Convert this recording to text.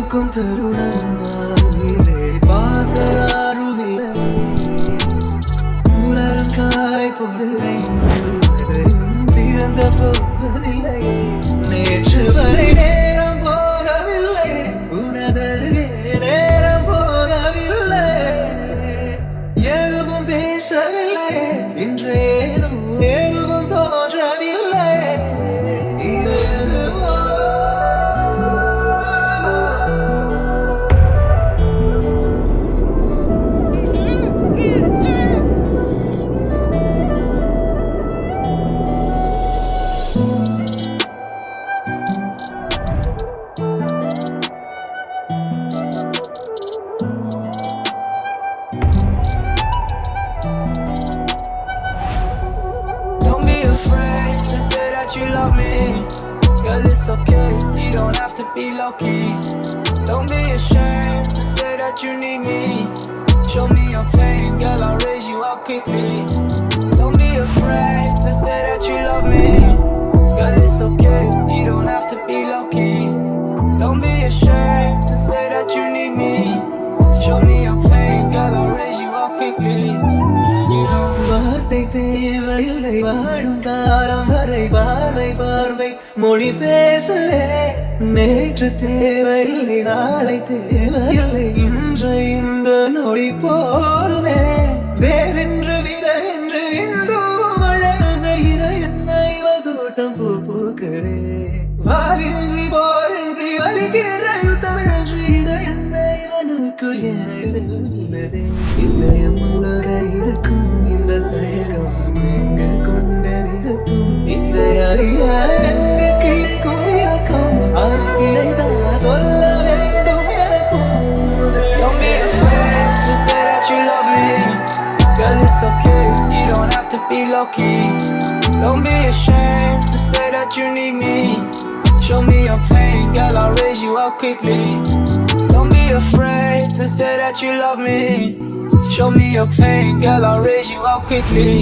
பூக்கும் தருணம் வானிலே பார்த்த யாருமில்லை. உலகம் காலை பொழுதையும் பிறந்த போவதில்லை. நேற்று வரை நேரம் போகவில்லை, உனதருகே நேரம் போகவில்லை. எதுவும் பேசவில்லை, இன்றேனும் எதுவும் தோன்றவில்லை. இது எதுவோ Don't be afraid to say that you love me. Girl, it's okay, you don't have to be low-key. Don't be ashamed to say that you need me. Show me your pain, girl, I'll raise you up quickly. Don't be afraid to say that you love me. Girl, it's okay, you don't have to be low-key. Don't be ashamed to say that you need me. Show me your pain, girl, I'll raise you up quickly. You know. வார்த்தை தேவையில்லை, வாழும் காலம் வரை பார்வை பார்வை மொழி பேசவே. நேற்று தேவையில்லை, நாளை தேவையில்லை, இன்று இந்த நொடி போதுமே. வேறென்று வித என்று இன்று மழை இதை என்னை கூட்டம் பூ பூக்கிறே. வாலின்றி போரின்றி வலிக்கின்ற யுத்தமின்றி இதை என்னை மனுக்குள் என வெல்லுதே. இதயம் உலக இருக்கும் இந்த வேகம் எங்கு கொண்டு நிறுத்தும். இதை அறிய எங்கு கிடைக்கும் இலக்கம், அது கிடைதான் சொல்ல வேண்டும் எனக்கும். Don't be afraid to say that you love me. Girl, it's okay, you don't have to be low-key. Don't be ashamed to say that you need me. Show me your pain, girl, I'll raise you up quickly. Don't be afraid to say that you love me. Show me your pain, girl, I'll raise you up quickly.